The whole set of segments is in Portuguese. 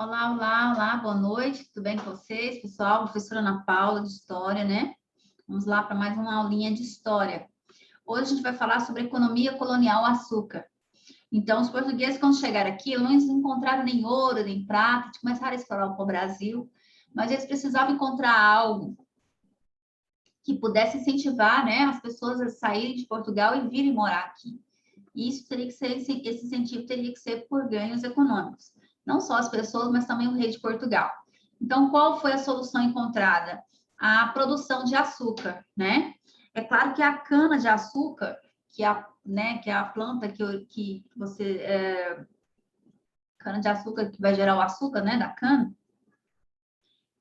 Olá, olá, olá, boa noite, tudo bem com vocês, pessoal? Professora Ana Paula, de História, né? Vamos lá para mais uma aulinha de História. Hoje a gente vai falar sobre a economia colonial açúcar. Então, os portugueses, quando chegaram aqui, não encontraram nem ouro, nem prata, eles começaram a explorar o Brasil, mas eles precisavam encontrar algo que pudesse incentivar, né, as pessoas a saírem de Portugal e virem morar aqui. E isso teria que ser, esse incentivo teria que ser por ganhos econômicos. Não só as pessoas, mas também o rei de Portugal. Então, qual foi a solução encontrada? A produção de açúcar, né? É claro que a cana de açúcar, que é a planta que você cana de açúcar que vai gerar o açúcar, né, da cana,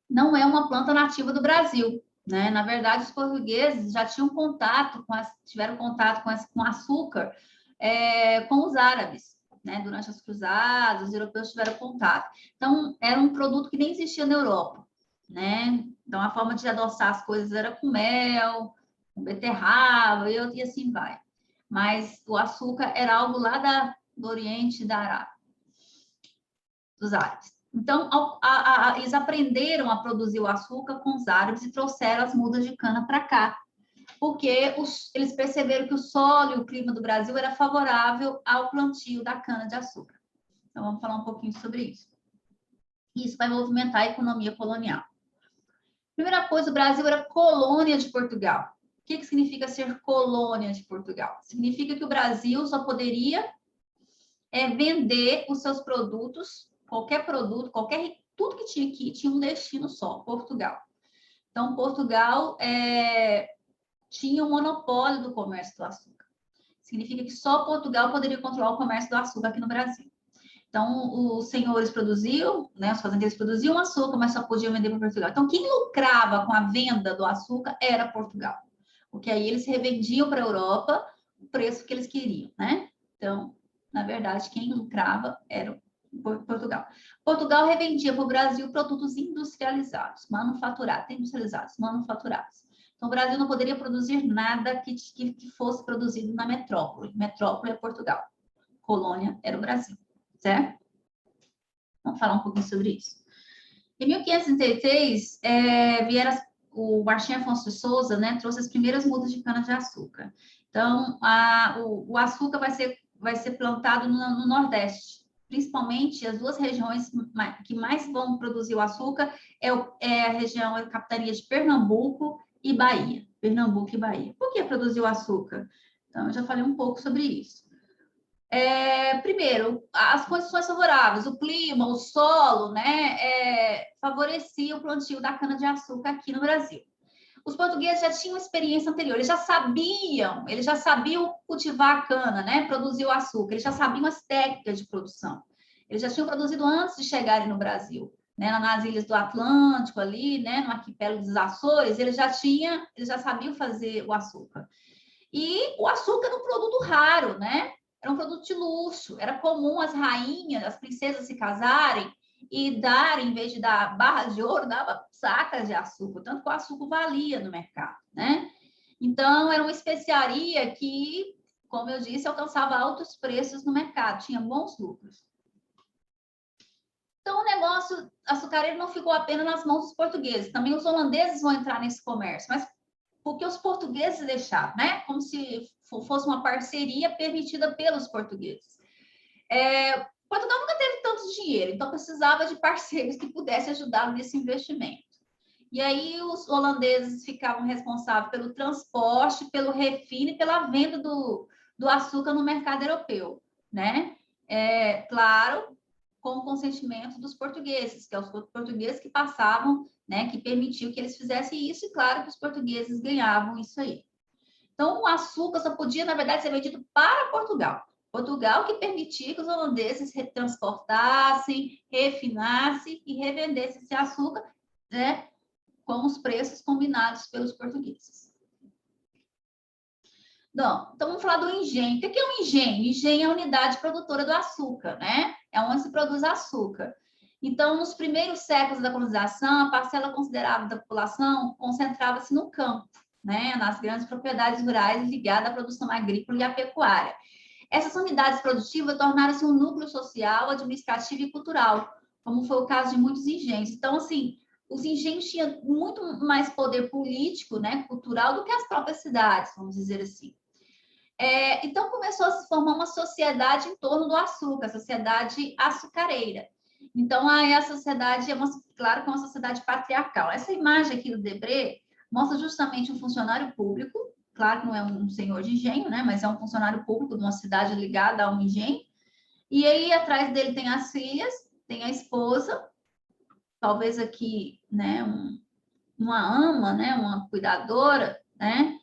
não é uma planta nativa do Brasil, né? Na verdade, os portugueses já tinham contato tiveram contato com açúcar com os árabes, né? Durante as cruzadas, os europeus tiveram contato. Então, era um produto que nem existia na Europa, né? Então, a forma de adoçar as coisas era com mel, com beterraba e assim vai. Mas o açúcar era algo lá do Oriente da Arábia, dos árabes. Então, eles aprenderam a produzir o açúcar com os árabes e trouxeram as mudas de cana para cá, porque eles perceberam que o solo e o clima do Brasil era favorável ao plantio da cana-de-açúcar. Então, vamos falar um pouquinho sobre isso. Isso vai movimentar a economia colonial. Primeira coisa, o Brasil era colônia de Portugal. O que significa ser colônia de Portugal? Significa que o Brasil só poderia vender os seus produtos, qualquer produto, tudo que tinha aqui tinha um destino só, Portugal. Então, Portugal tinha um monopólio do comércio do açúcar. Significa que só Portugal poderia controlar o comércio do açúcar aqui no Brasil. Então, os senhores produziam, né, os fazendeiros produziam açúcar, mas só podiam vender para Portugal. Então, quem lucrava com a venda do açúcar era Portugal. Porque aí eles revendiam para a Europa o preço que eles queriam, né? Então, na verdade, quem lucrava era Portugal. Portugal revendia para o Brasil produtos industrializados, manufaturados. Então, o Brasil não poderia produzir nada que fosse produzido na metrópole. Metrópole é Portugal. Colônia era o Brasil, certo? Vamos falar um pouquinho sobre isso. Em 1533, o Martim Afonso de Souza, né, trouxe as primeiras mudas de cana-de-açúcar. Então, o açúcar vai ser plantado no Nordeste. Principalmente, as duas regiões que mais vão produzir o açúcar é a região, a capitania de Pernambuco e Bahia. Pernambuco e Bahia. Por que produzir o açúcar? Então, eu já falei um pouco sobre isso. Primeiro, as condições favoráveis, o clima, o solo, né, favorecia o plantio da cana-de-açúcar aqui no Brasil. Os portugueses já tinham experiência anterior, eles já sabiam cultivar a cana, né, produzir o açúcar, eles já sabiam as técnicas de produção. Eles já tinham produzido antes de chegarem no Brasil, né, nas ilhas do Atlântico ali, né, no arquipélago dos Açores, eles já sabiam fazer o açúcar. E o açúcar era um produto raro, né? Era um produto de luxo. Era comum as rainhas, as princesas se casarem e darem, em vez de dar barras de ouro, dava sacas de açúcar, tanto que o açúcar valia no mercado, né? Então, era uma especiaria que, como eu disse, alcançava altos preços no mercado, tinha bons lucros. Então, o negócio açucareiro não ficou apenas nas mãos dos portugueses, também os holandeses vão entrar nesse comércio, mas porque os portugueses deixaram, né? Como se fosse uma parceria permitida pelos portugueses. Portugal nunca teve tanto dinheiro, então precisava de parceiros que pudessem ajudá-lo nesse investimento. E aí os holandeses ficavam responsáveis pelo transporte, pelo refino e pela venda do açúcar no mercado europeu, né? Claro, com o consentimento dos portugueses, que é os portugueses que passavam, né, que permitiu que eles fizessem isso, e claro que os portugueses ganhavam isso aí. Então, o açúcar só podia, na verdade, ser vendido para Portugal. Portugal que permitia que os holandeses transportassem, refinassem e revendessem esse açúcar, né, com os preços combinados pelos portugueses. Não, então vamos falar do engenho. O que é um engenho? Engenho é a unidade produtora do açúcar, né? É onde se produz açúcar. Então, nos primeiros séculos da colonização, a parcela considerável da população concentrava-se no campo, né? Nas grandes propriedades rurais ligadas à produção agrícola e à pecuária. Essas unidades produtivas tornaram-se um núcleo social, administrativo e cultural, como foi o caso de muitos engenhos. Então, assim, os engenhos tinham muito mais poder político, né, cultural, do que as próprias cidades, vamos dizer assim. Então, começou a se formar uma sociedade em torno do açúcar, a sociedade açucareira. Então, aí a sociedade, claro que é uma sociedade patriarcal. Essa imagem aqui do Debré mostra justamente um funcionário público, claro que não é um senhor de engenho, né, mas é um funcionário público de uma cidade ligada a um engenho. E aí, atrás dele tem as filhas, tem a esposa, talvez aqui, né, uma ama, né, uma cuidadora, né,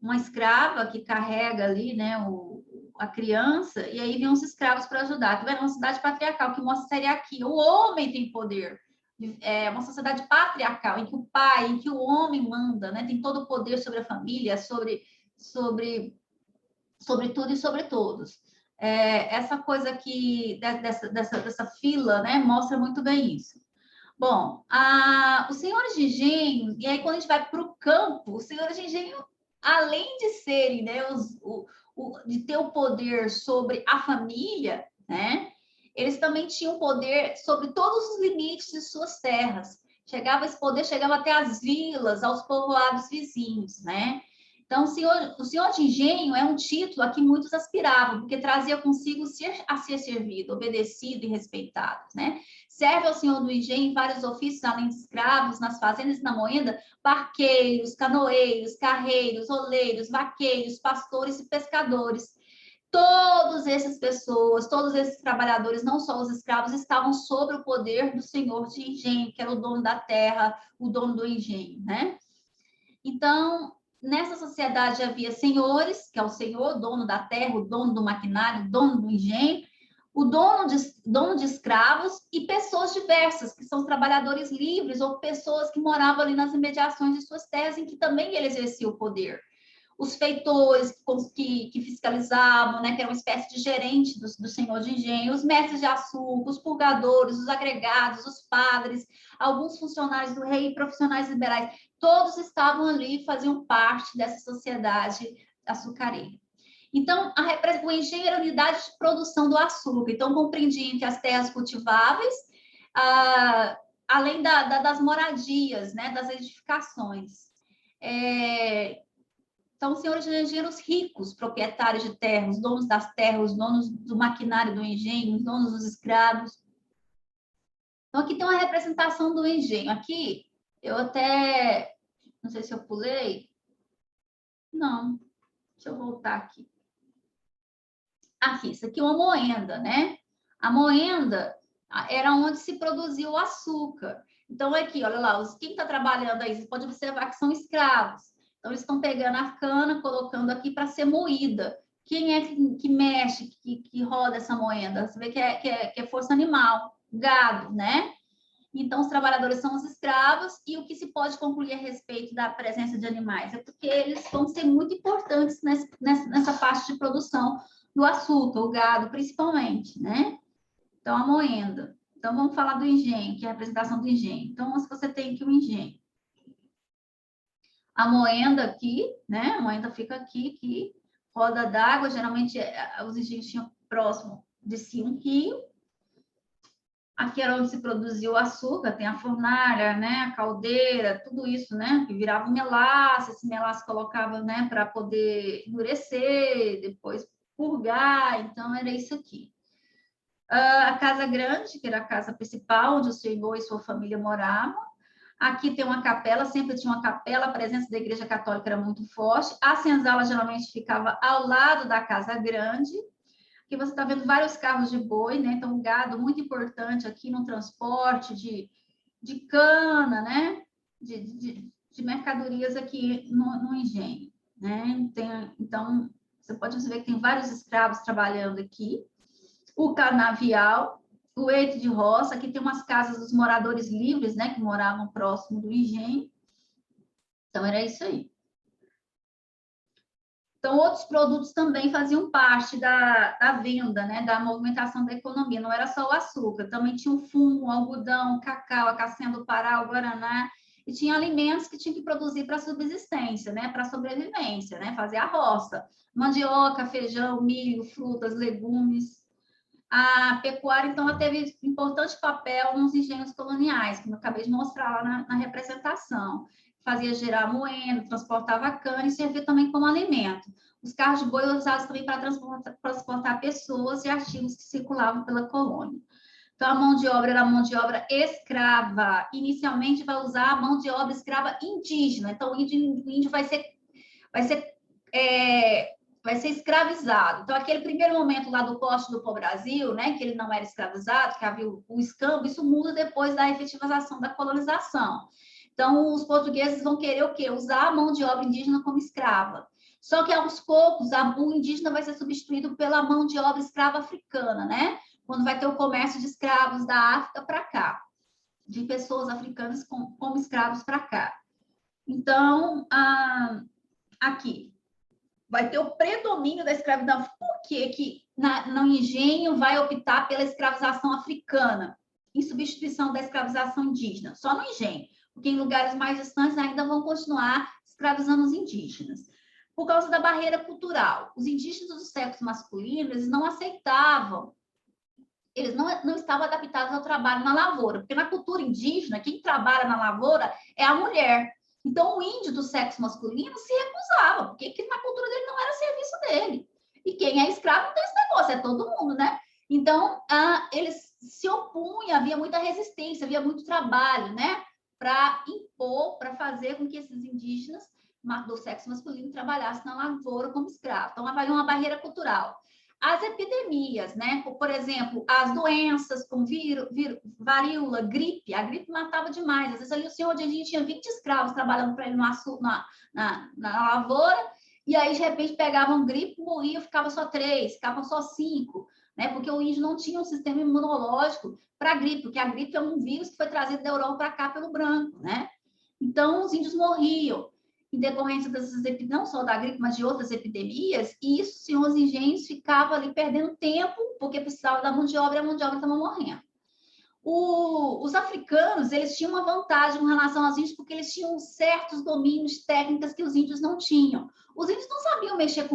uma escrava que carrega ali, né, a criança, e aí vem uns escravos para ajudar. É uma cidade patriarcal que mostra a seriaquia. O homem tem poder. É uma sociedade patriarcal em que o pai, em que o homem manda, né, tem todo o poder sobre a família, sobre tudo e sobre todos. Essa coisa aqui dessa fila, né, mostra muito bem isso. Bom, os senhores de engenho, e aí quando a gente vai para o campo, os senhores de engenho, além de serem, né, de ter o poder sobre a família, né, eles também tinham poder sobre todos os limites de suas terras. Esse poder chegava até as vilas, aos povoados vizinhos, né? Então, o senhor de engenho é um título a que muitos aspiravam, porque trazia consigo a ser servido, obedecido e respeitado, né? Serve ao senhor do engenho em vários ofícios, além de escravos, nas fazendas e na moenda, barqueiros, canoeiros, carreiros, oleiros, vaqueiros, pastores e pescadores. Todas essas pessoas, todos esses trabalhadores, não só os escravos, estavam sob o poder do senhor de engenho, que era o dono da terra, o dono do engenho, né? Então, nessa sociedade havia senhores, que é o senhor, dono da terra, o dono do maquinário, o dono do engenho, o dono de escravos e pessoas diversas, que são trabalhadores livres ou pessoas que moravam ali nas imediações de suas terras, em que também ele exercia o poder. Os feitores que fiscalizavam, né, que eram uma espécie de gerente do senhor de engenho, os mestres de açúcar, os purgadores, os agregados, os padres, alguns funcionários do rei e profissionais liberais, todos estavam ali, faziam parte dessa sociedade açucareira. Então, o engenho era a unidade de produção do açúcar, então compreendia entre as terras cultiváveis, além das moradias, né, das edificações. Então, os senhores de engenho eram os ricos, proprietários de terras, os donos das terras, os donos do maquinário do engenho, os donos dos escravos. Então, aqui tem uma representação do engenho. Aqui, eu até... Não sei se eu pulei. Não. Deixa eu voltar aqui. Aqui, isso aqui é uma moenda, né? A moenda era onde se produzia o açúcar. Então, aqui, olha lá, quem está trabalhando aí, você pode observar que são escravos. Então, eles estão pegando a cana, colocando aqui para ser moída. Quem é que mexe, que roda essa moenda? Você vê que é força animal, gado, né? Então, os trabalhadores são os escravos, e o que se pode concluir a respeito da presença de animais é porque eles vão ser muito importantes nessa parte de produção do açúcar, o gado, principalmente, né? Então, a moenda. Então, vamos falar do engenho, que é a representação do engenho. Então, se você tem aqui o engenho. A moenda aqui, né? A moenda fica aqui, roda d'água, geralmente os engenhos tinham próximo de si 1 quilo. Aqui era onde se produzia o açúcar, tem a fornalha, né, a caldeira, tudo isso, né, que virava um melaço, esse melaço colocava, né, para poder endurecer, depois purgar, então era isso aqui. A casa grande, que era a casa principal, onde o senhor e sua família moravam. Aqui tem uma capela, sempre tinha uma capela, a presença da igreja católica era muito forte. A senzala geralmente ficava ao lado da casa grande. Aqui você está vendo vários carros de boi, né? Então, gado muito importante aqui no transporte de cana, né? De mercadorias aqui no engenho, né? Então, você pode ver que tem vários escravos trabalhando aqui. O canavial, o eito de roça, aqui tem umas casas dos moradores livres, né? Que moravam próximo do engenho. Então, era isso aí. Então, outros produtos também faziam parte da venda, né, da movimentação da economia. Não era só o açúcar, também tinha o fumo, o algodão, o cacau, a castanha do Pará, o guaraná, e tinha alimentos que tinha que produzir para subsistência, né, para sobrevivência, né, fazer a roça, mandioca, feijão, milho, frutas, legumes. A pecuária, então, ela teve importante papel nos engenhos coloniais, como eu acabei de mostrar lá na representação. Fazia gerar moenda, transportava cana e servia também como alimento. Os carros de boi usados também para transportar pessoas e artigos que circulavam pela colônia. Então, a mão de obra era a mão de obra escrava. Inicialmente, vai usar a mão de obra escrava indígena. Então, o índio vai ser escravizado. Então, aquele primeiro momento lá do poste do pau-brasil, né, que ele não era escravizado, que havia o escambo, isso muda depois da efetivação da colonização. Então, os portugueses vão querer o quê? Usar a mão de obra indígena como escrava. Só que, aos poucos, o indígena vai ser substituído pela mão de obra escrava africana, né? Quando vai ter o comércio de escravos da África para cá, de pessoas africanas como escravos para cá. Então, aqui, vai ter o predomínio da escravidão. Por que no engenho vai optar pela escravização africana, em substituição da escravização indígena? Só no engenho, porque em lugares mais distantes ainda vão continuar escravizando os indígenas. Por causa da barreira cultural. Os indígenas do sexo masculino, eles não aceitavam, eles não estavam adaptados ao trabalho na lavoura, porque na cultura indígena, quem trabalha na lavoura é a mulher. Então, o índio do sexo masculino se recusava, porque na cultura dele não era serviço dele. E quem é escravo não tem esse negócio, é todo mundo, né? Então, eles se opunham, havia muita resistência, havia muito trabalho, né? Para impor, para fazer com que esses indígenas do sexo masculino trabalhassem na lavoura como escravos. Então, havia uma barreira cultural. As epidemias, né? Por exemplo, as doenças como varíola, gripe. A gripe matava demais. Às vezes ali o senhor de gente tinha 20 escravos trabalhando para ele na lavoura, e aí de repente pegavam gripe, morria, ficava só 3, ficavam só 5, né? Porque o índio não tinha um sistema imunológico para a gripe, porque a gripe é um vírus que foi trazido da Europa para cá pelo branco, né? Então os índios morriam em decorrência dessas epidemias, não só da gripe, mas de outras epidemias, e isso, sim, os engenhos ficavam ali perdendo tempo, porque precisava da mão de obra, e a mão de obra estava morrendo. Os africanos, eles tinham uma vantagem com relação aos índios, porque eles tinham certos domínios, técnicas que os índios não tinham. Os índios não sabiam mexer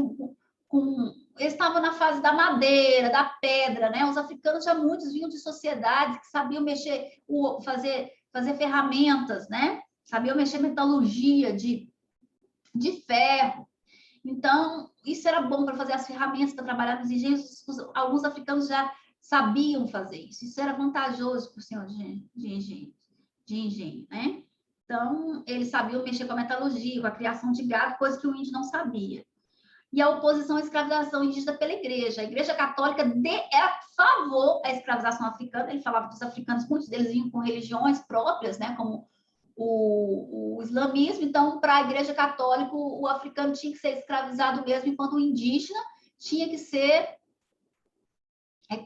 eles estavam na fase da madeira, da pedra, né? Os africanos já muitos vinham de sociedades que sabiam mexer, fazer ferramentas, né? Sabiam mexer metalurgia, de ferro. Então, isso era bom para fazer as ferramentas para trabalhar nos engenhos. Alguns africanos já sabiam fazer isso. Isso era vantajoso para o senhor de engenho, né? Então, eles sabiam mexer com a metalurgia, com a criação de gado, coisa que o índio não sabia. E a oposição à escravização indígena pela igreja. A igreja católica era a favor da escravização africana. Ele falava que os africanos, muitos deles vinham com religiões próprias, né? Como o islamismo. Então, para a igreja católica, o africano tinha que ser escravizado mesmo, enquanto o indígena tinha que ser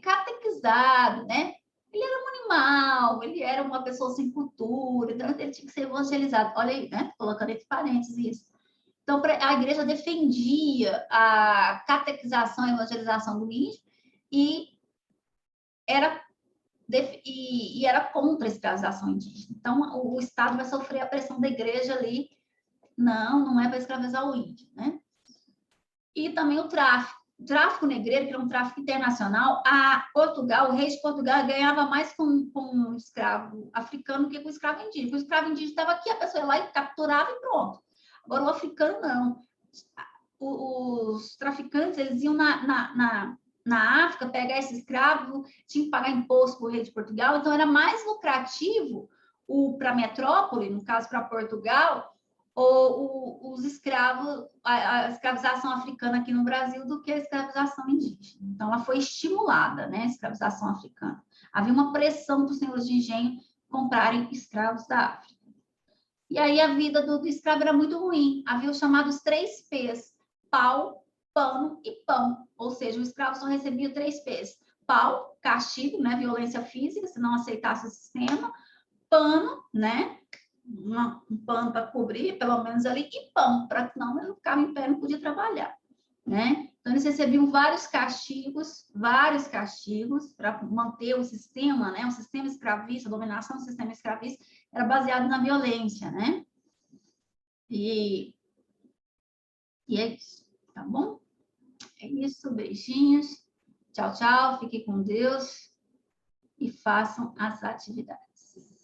catequizado, né? Ele era um animal, ele era uma pessoa sem cultura, então ele tinha que ser evangelizado. Olha aí, né? Colocando entre parênteses isso. Então, a igreja defendia a catequização e evangelização do índio e era contra a escravização indígena. Então, o Estado vai sofrer a pressão da igreja ali. Não é para escravizar o índio, né? E também o tráfico. O tráfico negreiro, que era um tráfico internacional, o rei de Portugal ganhava mais com um escravo africano do que com o escravo indígena. O escravo indígena estava aqui, a pessoa ia lá e capturava e pronto. Agora, o africano, não. Os traficantes, eles iam na África pegar esse escravo, tinha que pagar imposto para o rei de Portugal, então era mais lucrativo para a metrópole, no caso para Portugal, os escravos, a escravização africana aqui no Brasil do que a escravização indígena. Então, ela foi estimulada, né, a escravização africana. Havia uma pressão dos senhores de engenho comprarem escravos da África. E aí a vida do escravo era muito ruim. Havia os chamados 3 P's: pau, pano e pão. Ou seja, o escravo só recebia 3 P's: pau, castigo, né, violência física, se não aceitasse o sistema; pano, né, um pano para cobrir, pelo menos ali; e pão, para que não ele ficava em pé, não podia trabalhar, né? Então, eles recebiam vários castigos para manter o sistema, né? O sistema escravista, a dominação do sistema escravista era baseado na violência, né? E é isso, tá bom? É isso, beijinhos. Tchau, tchau. Fiquem com Deus e façam as atividades.